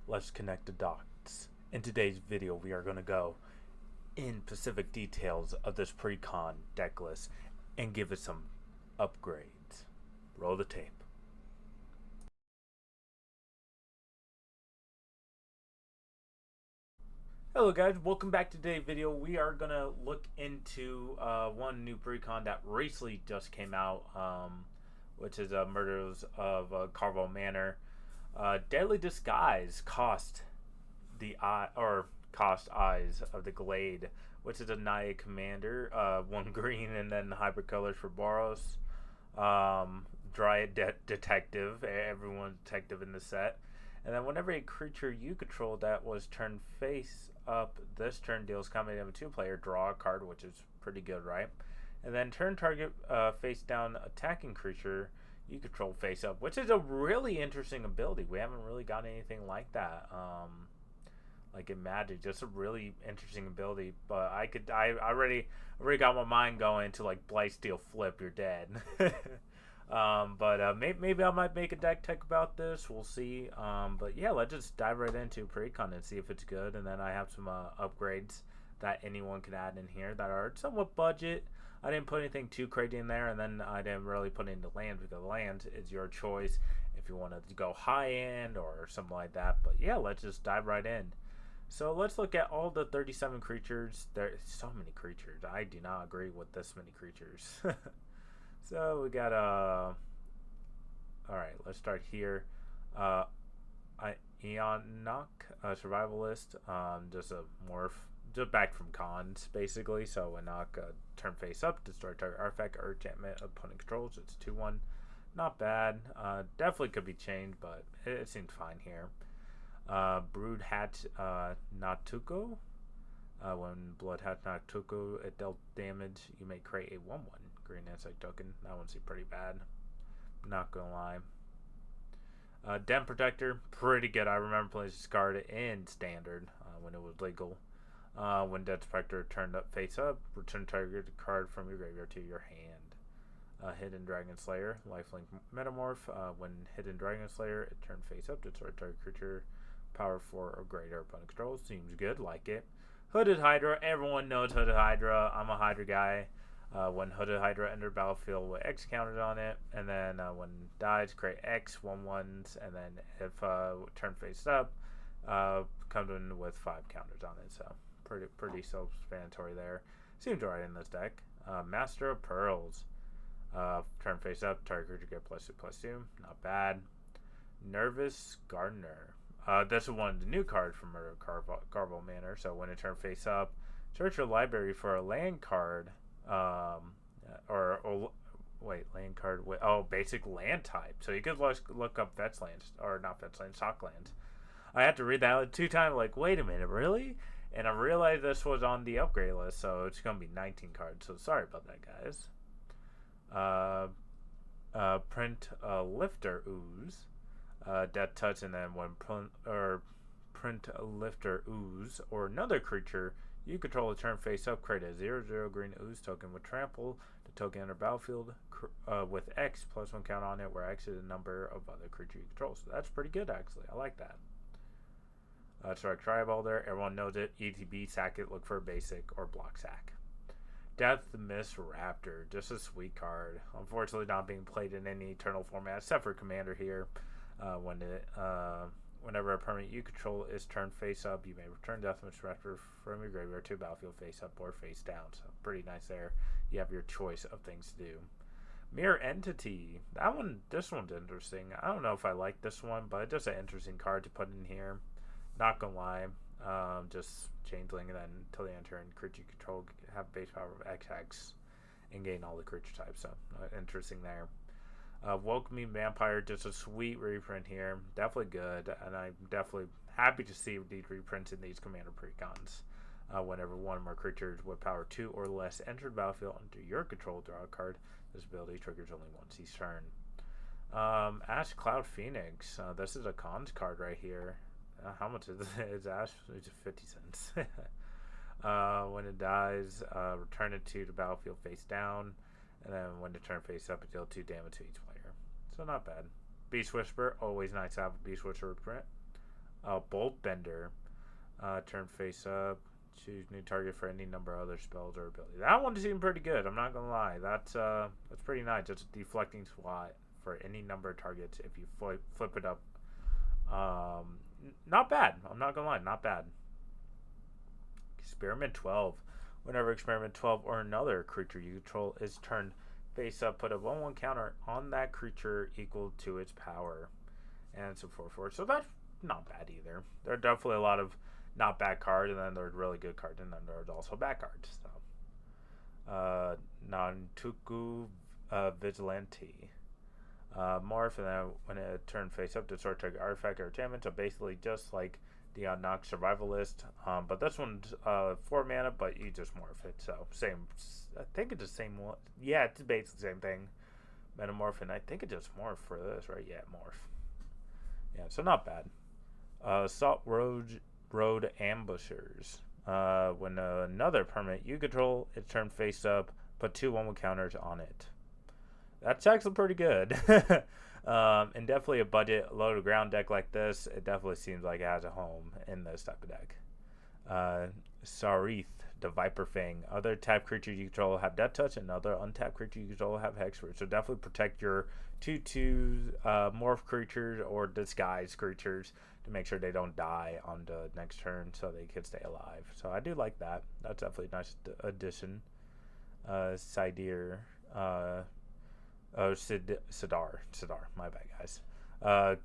let's connect the dots. In today's video, we are going to go in specific details of this Precon deck list and give it some upgrades. Roll the tape. Hello guys, welcome back to today's video. We are going to look into one new Precon that recently just came out, which is Murders of Carvel Manor. Deadly Disguise cost eyes of the Glade, which is a Naya commander, one green and then hybrid colors for Boros. Dryad detective, everyone's detective in the set. And then whenever a creature you control that was turned face up, this turn deals combat damage to a player, draw a card, which is pretty good, right? And then turn target face down attacking creature you control face up, which is a really interesting ability. We haven't really got anything like that. Like in Magic, just a really interesting ability. But I already got my mind going to like Blightsteel flip, you're dead. Maybe I might make a deck tech about this. We'll see. But yeah, let's just dive right into Precon and see if it's good. And then I have some upgrades that anyone can add in here that are somewhat budget. I didn't put anything too crazy in there, and then I didn't really put into land because land is your choice if you want to go high end or something like that. But yeah, let's just dive right in. So let's look at all the 37 creatures. There's so many creatures. I do not agree with this many creatures. So we got alright, let's start here. Eonok, survivalist, just a morph, just back from cons basically. So Eonok, turn face up, destroy target artifact or enchantment opponent controls. It's 2/1, not bad. Definitely could be changed, but it seems fine here. Brood Hat Natuko. When Blood Hat Natuko it dealt damage, you may create a 1/1 green insect token. That one seems pretty bad. Not gonna lie. Den Protector, pretty good. I remember playing this card in Standard when it was legal. When Den Protector turned up face up, return target card from your graveyard to your hand. Hidden Dragon Slayer, lifelink metamorph. When Hidden Dragon Slayer, it turned face up, destroy target creature, power 4 or greater opponent control. Seems good, like it. Hooded Hydra, everyone knows Hooded Hydra. I'm a Hydra guy. When Hooded Hydra entered battlefield with X counted on it, and then when dies, create X 1/1s, and then if turn face up, comes in with 5 counters on it. So pretty self-explanatory there. Seems alright in this deck. Master of Pearls, turn face up, target creature get +2/+2, not bad. Nervous Gardener. This is one of the new cards from Murder of Carvel Manor. So when it turns face up, search your library for a land card. Land card with basic land type. So you could look up fetch lands, or not fetch lands, shock lands. I had to read that out 2 times. Like, wait a minute, really? And I realized this was on the upgrade list, so it's gonna be 19 cards. So sorry about that, guys. Print Lifter Ooze. Death Touch, and then when print Lifter Ooze or another creature you control a turn face up, create a 0/0 green ooze token with trample. The token enter battlefield with X +1 count on it, where X is the number of other creature you control. So that's pretty good, actually. I like that. Strike Tribal there. Everyone knows it. ETB, sack it, look for a basic, or block sack. Death Mist Raptor. Just a sweet card. Unfortunately, not being played in any Eternal format, except for Commander here. Whenever a permanent you control is turned face up, you may return Death Mist Raptor from your graveyard to battlefield face up or face down. So pretty nice there. You have your choice of things to do. Mirror Entity. This one's interesting. I don't know if I like this one, but it's just an interesting card to put in here. Not gonna lie. Just Changeling, and then until the end turn, creature you control have base power of XX and gain all the creature types. So interesting there. Welcoming Vampire, just a sweet reprint here. Definitely good, and I'm definitely happy to see these reprints in these Commander Precons. Whenever one or more creatures with power 2 or less enter the battlefield under your control, draw a card. This ability triggers only once each turn. Ash Cloud Phoenix. This is a cons card right here. How much is it? It's Ash? It's 50 cents. When it dies, return it to the battlefield face down. And then when the turn face up, it deals 2 damage to each player. So not bad. Beast Whisperer, always nice to have a Beast Whisperer print. Bolt Bender. Turn face up. Choose new target for any number of other spells or abilities. That one seemed pretty good. I'm not gonna lie. That's pretty nice. It's a deflecting swat for any number of targets if you flip it up. Not bad. I'm not gonna lie. Not bad. Experiment 12. Whenever Experiment 12 or another creature you control is turned face up, put a 1/1 counter on that creature equal to its power. And it's a 4/4. So that's not bad either. There are definitely a lot of not bad cards, and then there's really good cards, and then there's also bad cards. So, Nantuku Vigilante. Morph, and then when it turns face up, destroy target artifact or enchantment. So basically, just like the Nox Survivalist. But this one's 4 mana, but you just morph it. So same. I think it's the same one. Yeah, it's basically the same thing. Metamorph, and I think it just morph for this, right? Yeah, morph. Yeah, so not bad. Salt Road Ambushers. When another permanent you control is turned face up, put 2 1/1 counters on it. That's actually pretty good. And definitely a budget low to ground deck like this, it definitely seems like it has a home in this type of deck. Sarith, the Viper Fang. Other tapped creatures you control have Death Touch, and other untapped creatures you control have Hexproof. So definitely protect your 2/2 morph creatures or disguise creatures to make sure they don't die on the next turn so they can stay alive. So I do like that. That's definitely a nice addition. Sidir. Sidar, my bad, guys.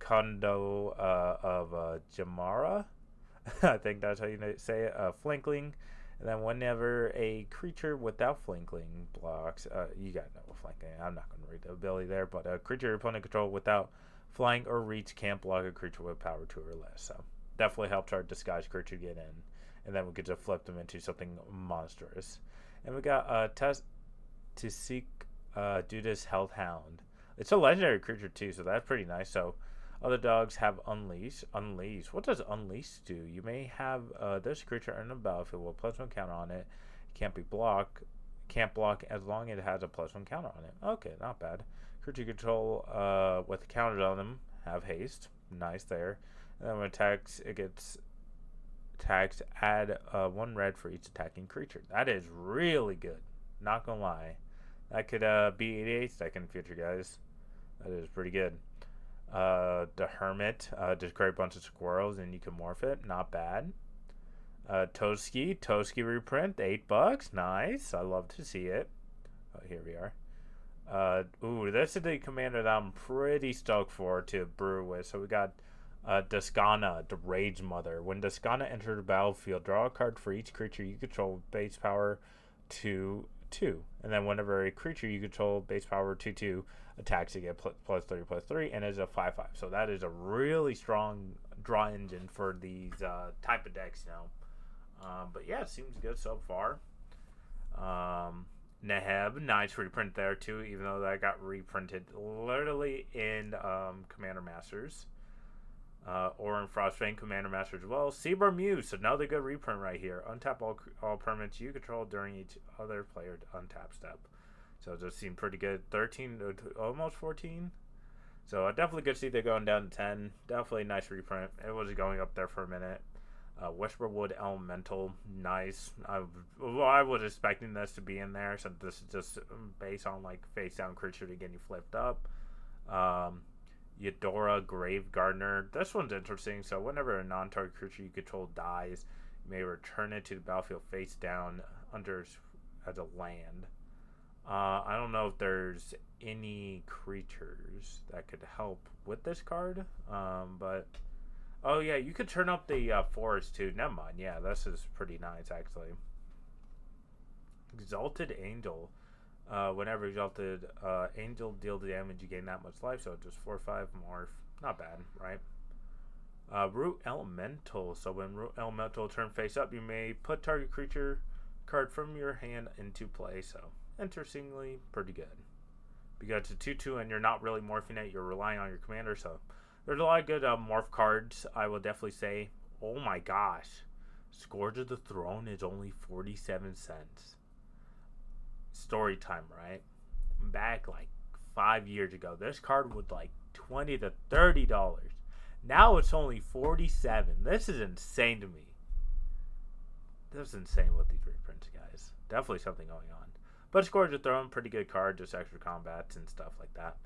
Kondo of Jamara. I think that's how you say it. Flankling. And then whenever a creature without flankling blocks, you gotta know what flankling. I'm not gonna read the ability there, but a creature your opponent control without flying or reach can't block a creature with power 2 or less. So definitely helps our disguised creature get in, and then we get to flip them into something monstrous. And we got test to seek. Do this Hellhound. It's a legendary creature too, so that's pretty nice. So other dogs have Unleash. Unleash. What does Unleash do? You may have this creature in the battlefield with +1 counter on it. Can't block as long as it has a +1 counter on it. Okay, not bad. Creature control with counters on them have haste. Nice there. And then when it attacks, it gets attacked. Add 1 red for each attacking creature. That is really good. Not gonna lie. That could be 88-second future, guys. That is pretty good. The Hermit. Just create a bunch of squirrels and you can morph it. Not bad. Toski reprint. $8. Nice. I love to see it. Oh, here we are. This is the commander that I'm pretty stoked for to brew with. So we got Descana, the Rage Mother. When Descana enters the battlefield, draw a card for each creature you control with base power 2. And then whenever a creature you control base power 2/2 attacks, you get +3/+3, and is a 5/5. So that is a really strong draw engine for these type of decks, but yeah, it seems good so far. Neheb, nice reprint there too, even though that got reprinted literally in Commander Masters. Orin Frostbane, Commander Master as well. Seaborn Muse, another good reprint right here. Untap all permanents you control during each other player untap step. So it just seemed pretty good. 13, almost 14. So definitely good to see they're going down to 10. Definitely nice reprint. It was going up there for a minute. Whisperwood Elemental, nice. I was expecting this to be in there, since this is just based on like face down creature to get you flipped up. Eudora Grave Gardener. This one's interesting. So whenever a non-target creature you control dies, you may return it to the battlefield face down as a land. I don't know if there's any creatures that could help with this card. But oh yeah, you could turn up the forest too. Never mind. Yeah, this is pretty nice actually. Exalted Angel. Whenever Exalted Angel deal the damage, you gain that much life, so just 4/5 morph. Not bad, right? Root Elemental. So when Root Elemental turn face up, you may put target creature card from your hand into play. So interestingly, pretty good. Because it's a 2/2 and you're not really morphing it, you're relying on your commander. So there's a lot of good morph cards, I will definitely say. Oh my gosh. Scourge of the Throne is only 47 cents. Story time, right? Back like 5 years ago, this card was like $20 to $30. Now it's only 47. This is insane to me. This is insane with these reprints, guys. Definitely something going on. But Scourge of Throne, pretty good card, just extra combats and stuff like that.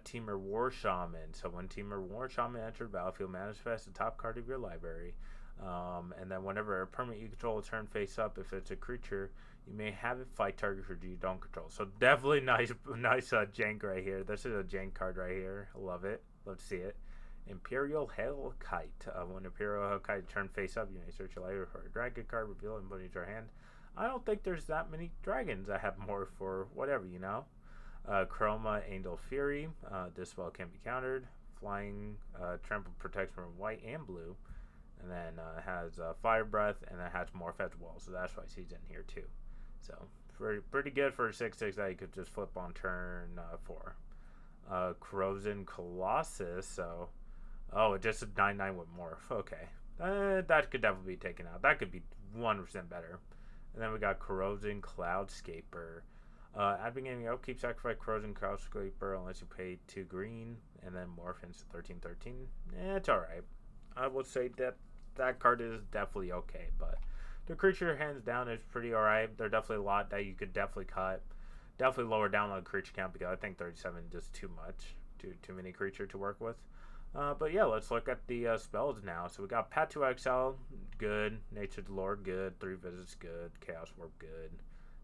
Teamer War Shaman. So when Teamer War Shaman enters the battlefield, manifest the top card of your library. And then whenever a permanent you control turn face up, if it's a creature, you may have it fight targets you don't control. So definitely nice jank right here. This is a jank card right here. I love it. Love to see it. Imperial Hellkite. When Imperial Hellkite turn face up, you may search your library for a dragon card, reveal it, and put it into your hand. I don't think there's that many dragons. I have more for whatever, you know. Chroma Angel Fury. This spell can be countered. Flying Trample protects from white and blue. And then has Fire Breath, and then has Morph as well. So that's why she's in here too. So pretty good for a 6/6 that you could just flip on turn 4. Corrosion Colossus. So, just a 9/9 with Morph. Okay, that could definitely be taken out. That could be 1% better. And then we got Corrosion Cloudscaper. At the beginning, keep sacrifice Corrosion Cloudscaper unless you pay 2 green, and then Morph into 13/13. It's alright. I would say that card is definitely okay, but the creature hands down is pretty alright. There's definitely a lot that you could definitely cut. Definitely lower down on the creature count because I think 37 is just too much. Too many creature to work with. But yeah, let's look at the spells now. So we got Patu Exile, good. Nature's Lord, good. 3 Visits, good. Chaos Warp, good.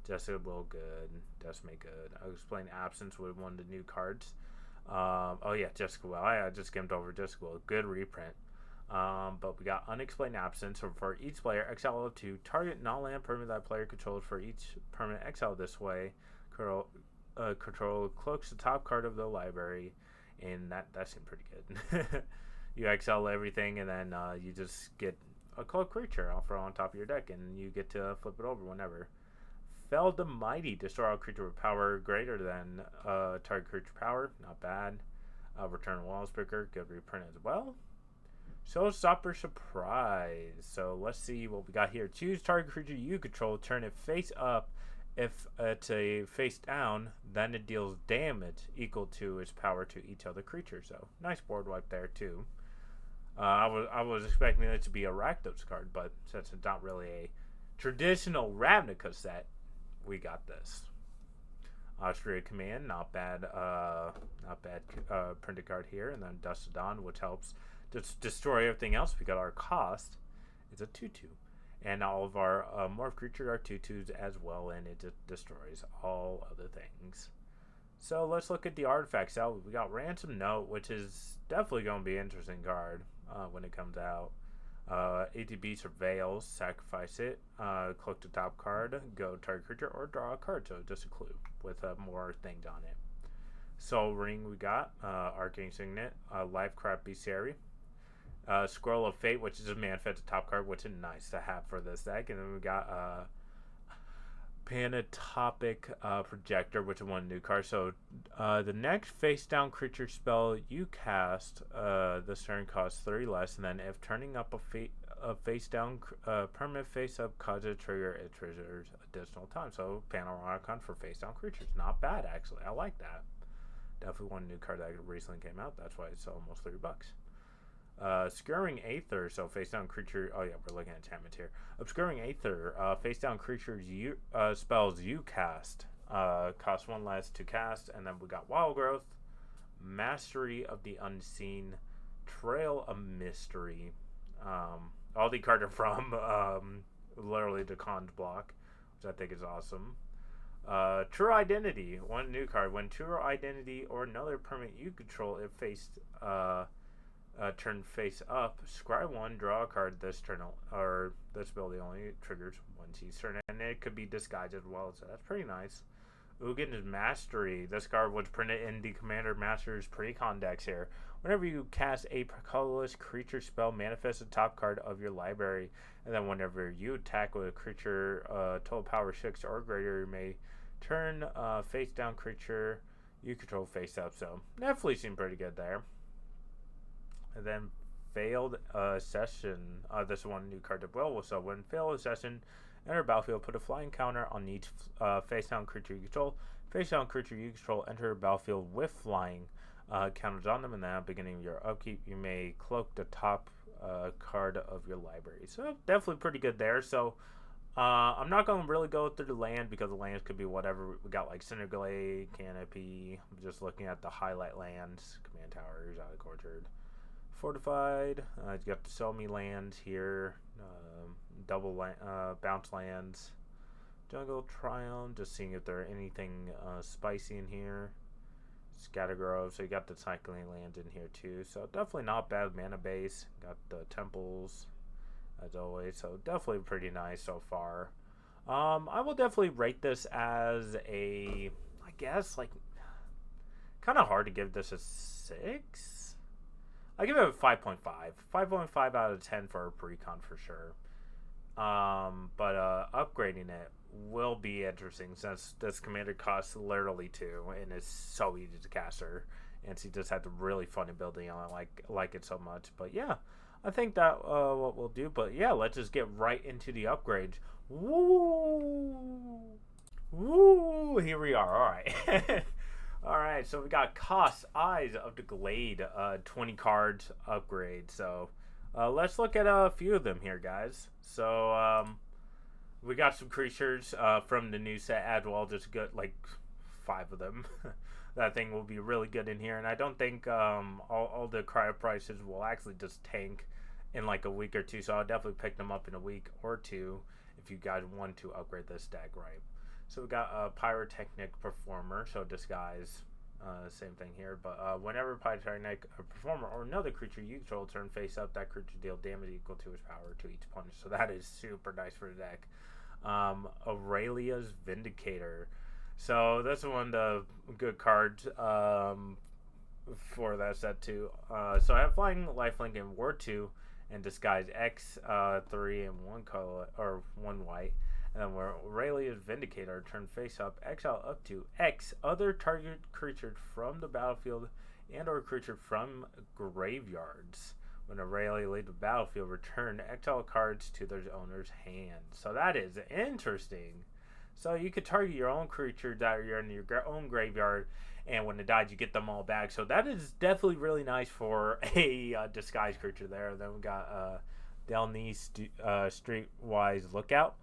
Jessica Will, good. Decimate, good. I'll explain Absence with one of the new cards. Jessica Will. I just skimmed over Jessica Will. Good reprint. But we got Unexplained Absence. So for each player, exile up to target non-land permanent that player controls. For each permanent exile this way, control cloaks the top card of the library, and that seemed pretty good. You exile everything, and then you just get a cloak creature on top of your deck, and you get to flip it over whenever. Fell the Mighty. Destroy all creature with power greater than target creature power. Not bad. Return Wallspeaker. Good reprint as well. Showstopper Surprise. So let's see what we got here. Choose target creature you control. Turn it face up. If it's a face down, then it deals damage equal to its power to each other creature. So nice board wipe there too. I was expecting it to be a Rakdos card, but since it's not really a traditional Ravnica set, we got this. Austria Command, not bad printed card here, and then Dust of Dawn, which helps just destroy everything else. We got our cost. It's a 2/2. And all of our morph creatures are 2/2s as well, and it just destroys all other things. So let's look at the artifacts out. We got Ransom Note, which is definitely going to be an interesting card when it comes out. ATB Surveils, sacrifice it, click the top card, go target creature, or draw a card. So just a clue with more things on it. Soul Ring we got, Arcane Signet, Lifecraft Bestiary, Scroll of Fate, which is a manifest top card, which is nice to have for this deck. And then we got Panatopic Projector, which is one new card. So the next face down creature spell you cast this turn costs 3 less, and then if turning up a face down permanent face up causes a trigger, it triggers additional time. So Panorama for face down creatures, not bad actually. I like that. Definitely one new card that recently came out. That's why it's almost $30. Obscuring Aether, so face down creature. Oh yeah, we're looking at enchantments here. Obscuring Aether, face down creatures you spells you cast cost 1 less to cast, and then we got Wild Growth, Mastery of the Unseen, Trail of Mystery. All the cards are from literally the Cons block, which I think is awesome. True Identity, one new card. When True Identity or another permanent you control it faced turn face up, scry 1, draw a card this turn, or this ability only triggers once each turn, and it could be disguised as well, so that's pretty nice. Ugin is Mastery. This card was printed in the Commander Masters Precon decks here. Whenever you cast a colorless creature spell, manifest the top card of your library, and then whenever you attack with a creature total power 6 or greater, you may turn face down creature you control face up. So definitely seemed pretty good there. And then Failed Session. This is one new card to well. So when Failed Session, enter battlefield, put a flying counter on each face down creature you control. Face down creature you control enter battlefield with flying. counters on them, and then at the beginning of your upkeep, you may cloak the top card of your library. So definitely pretty good there. So I'm not going to really go through the land because the lands could be whatever. We got like Cinder Glade, Canopy. I'm just looking at the highlight lands, Command Tower, Exotic Orchard, Fortified. You got the Sell Me lands here, bounce lands, Jungle Triumph. Just seeing if there are anything spicy in here. Scattergrove, so you got the cycling lands in here too, so definitely not bad mana base. Got the temples as always, so definitely pretty nice so far. I will definitely rate this as a, I guess, like, kind of hard to give this a 6. I give it a 5.5. 5.5 out of 10 for a precon for sure. But upgrading it will be interesting since this commander costs literally 2 and is so easy to caster, and she just had the really fun ability on it, like it so much. But yeah, I think that what we'll do. But yeah, let's just get right into the upgrades. Woo, here we are. All right. All right, so we got Kaust, Eyes of the Glade, 20 cards upgrade. So let's look at a few of them here, guys. So we got some creatures from the new set as well, just good, like 5 of them. That thing will be really good in here, and I don't think all the cryo prices will actually just tank in like a week or 2, so I'll definitely pick them up in a week or 2 if you guys want to upgrade this deck, right? So we got a Pyrotechnic Performer, so Disguise, same thing here, but whenever Pyrotechnic Performer or another creature you control turn face up, that creature deal damage equal to its power to each opponent, so that is super nice for the deck. Aurelia's Vindicator, so that's one of the good cards for that set too. So I have Flying, Lifelink, and War 2, and Disguise X 3 and 1 color or 1 white. And then we're Aurelia's Vindicator, turn face up, exile up to X other target creature from the battlefield and or creature from graveyards. When Aurelia leaves the battlefield, return exile cards to their owner's hand. So that is interesting. So you could target your own creature that you're in your own graveyard, and when it dies, you get them all back. So that is definitely really nice for a disguised creature there. Then we got Delney Streetwise Lookout.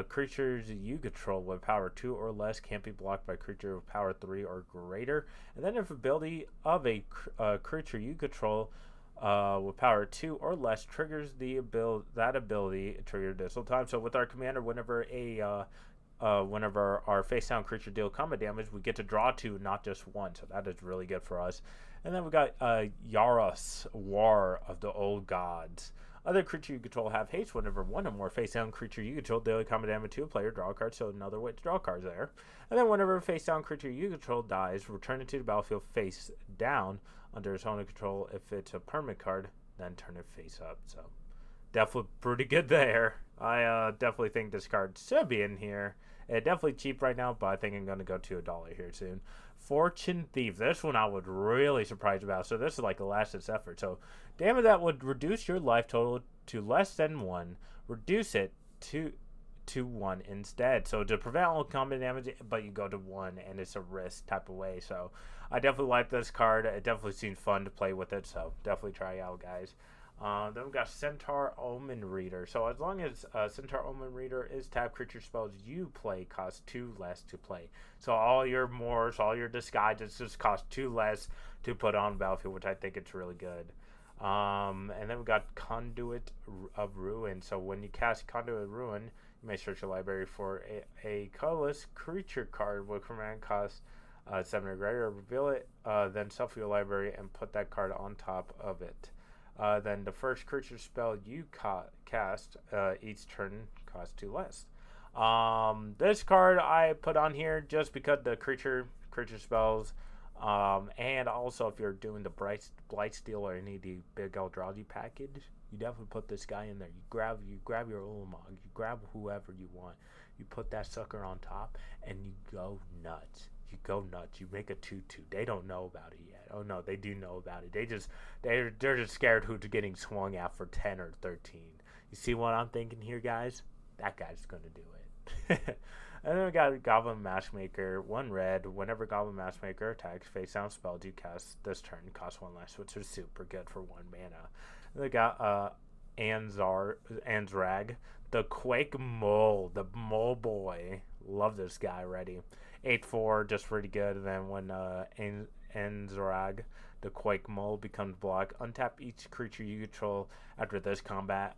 Creatures you control with power 2 or less can't be blocked by creature with power 3 or greater. And then if ability of a creature you control with power 2 or less triggers that ability triggered additional time. So with our commander, whenever our face down creature deal combat damage, we get to draw 2, not just 1. So that is really good for us. And then we got Yaros, War of the Old Gods. Other creature you control have haste whenever one or more face down creature you control daily combat damage to a player, draw a card, so another way to draw cards there. And then whenever a face down creature you control dies, return it to the battlefield face down under its owner control. If it's a permanent card, then turn it face up. So definitely pretty good there. I definitely think this card should be in here. It's definitely cheap right now, but I think I'm going to go to $1 here soon. Fortune Thief. This one I was really surprised about. So this is like a last-ditch effort. So damage that would reduce your life total to less than 1. Reduce it to 1 instead. So to prevent all combat damage, but you go to 1, and it's a risk type of way. So I definitely like this card. It definitely seems fun to play with it. So definitely try it out, guys. Then we've got Centaur Omen Reader. So as long as Centaur Omen Reader is tapped, creature spells you play cost 2 less to play. So all your Moors, all your disguises just cost 2 less to put on the battlefield, which I think it's really good. And then we've got Conduit of Ruin. So when you cast Conduit of Ruin, you may search your library for a colorless creature card with command cost 7 or greater. Reveal it, then shuffle your library and put that card on top of it. Then the first creature spell you cast each turn costs 2 less. This card I put on here just because the creature spells, and also if you're doing the Blightsteel or any of the big Eldrazi package, you definitely put this guy in there. You grab your Ulamog, you grab whoever you want, you put that sucker on top, and you go nuts. You make a 2/2. They don't know about it yet. Oh no, they do know about it. They're just scared who's getting swung at for 10 or 13. You see what I'm thinking here, guys? That guy's gonna do And then we got Goblin Matchmaker, 1 red. Whenever Goblin Matchmaker attacks, face down spells you cast this turn cost 1 less, which is super good for 1 mana. And we got Anzrag, the Quake Mole, the Mole Boy. Love this guy already. 8/4, just pretty good. And then when Anzrag, the Quake Mole, becomes blocked, untap each creature you control after this combat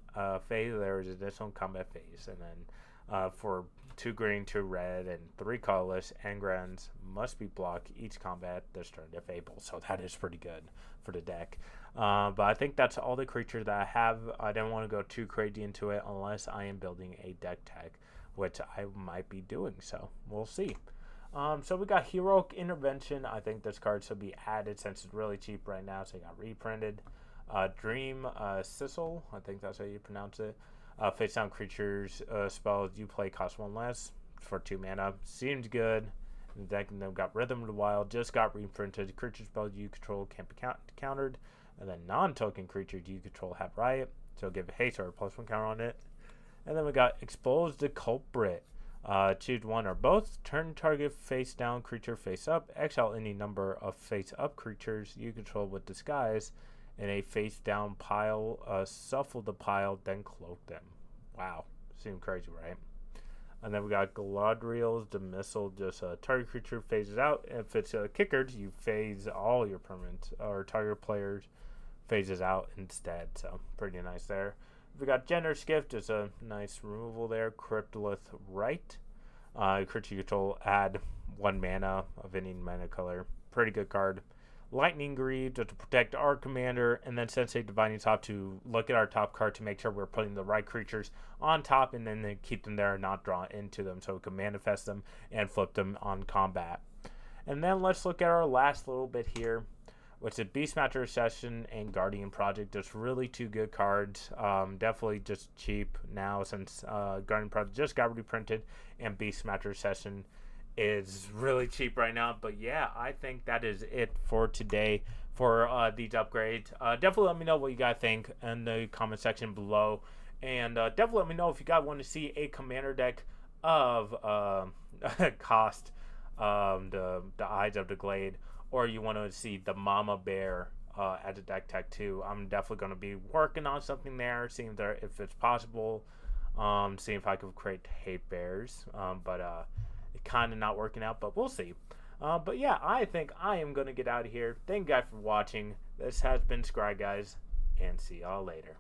phase. There is additional combat phase. And then for 2 green, 2 red, and 3 colorless, engrams must be blocked each combat this turn if able. So that is pretty good for the deck. But I think that's all the creatures that I have. I don't want to go too crazy into it unless I am building a deck tech, which I might be doing. So we'll see. So we got Heroic Intervention. I think this card should be added since it's really cheap right now. So it got reprinted. Dream Sissel. I think that's how you pronounce it. Face down creatures spells you play cost 1 less for 2 mana. Seems good. The deck then got Rhythm of the Wild, just got reprinted. Creature spells you control can't be countered. And then non-token creatures you control have Riot. So give haste or a +1 counter on it. And then we got Expose the Culprit. Choose 1 or both. Turn target face down creature face up. Exile any number of face up creatures you control with Disguise in a face down pile. Shuffle the pile, then cloak them. Wow. Seems crazy, right? And then we got Galadriel's the Missile. Just a target creature phases out. If it's kickered, you phase all your permanents, or target players phases out instead. So pretty nice there. We got Generous Gift, just a nice removal there. Cryptolith Right. Creature you control, add 1 mana of any mana color. Pretty good card. Lightning Greed, just to protect our commander, and then Sensei Divining Top to look at our top card to make sure we're putting the right creatures on top, and then keep them there and not draw into them, so we can manifest them and flip them on combat. And then let's look at our last little bit here, which is Beastmaster Session and Guardian Project. Just really 2 good cards. Definitely just cheap now since Guardian Project just got reprinted, and Beastmaster Session is really cheap right now. But yeah, I think that is it for today for these upgrades. Definitely let me know what you guys think in the comment section below, and definitely let me know if you guys want to see a commander deck of Kaust, the Eyes of the Glade, or you want to see the Mama Bear as a deck tech too. I'm definitely going to be working on something there, seeing if it's possible, seeing if I could create hate bears, but kind of not working out, but we'll see. But yeah, I think I am going to get out of here. Thank you guys for watching. This has been Scry Guys, and see y'all later.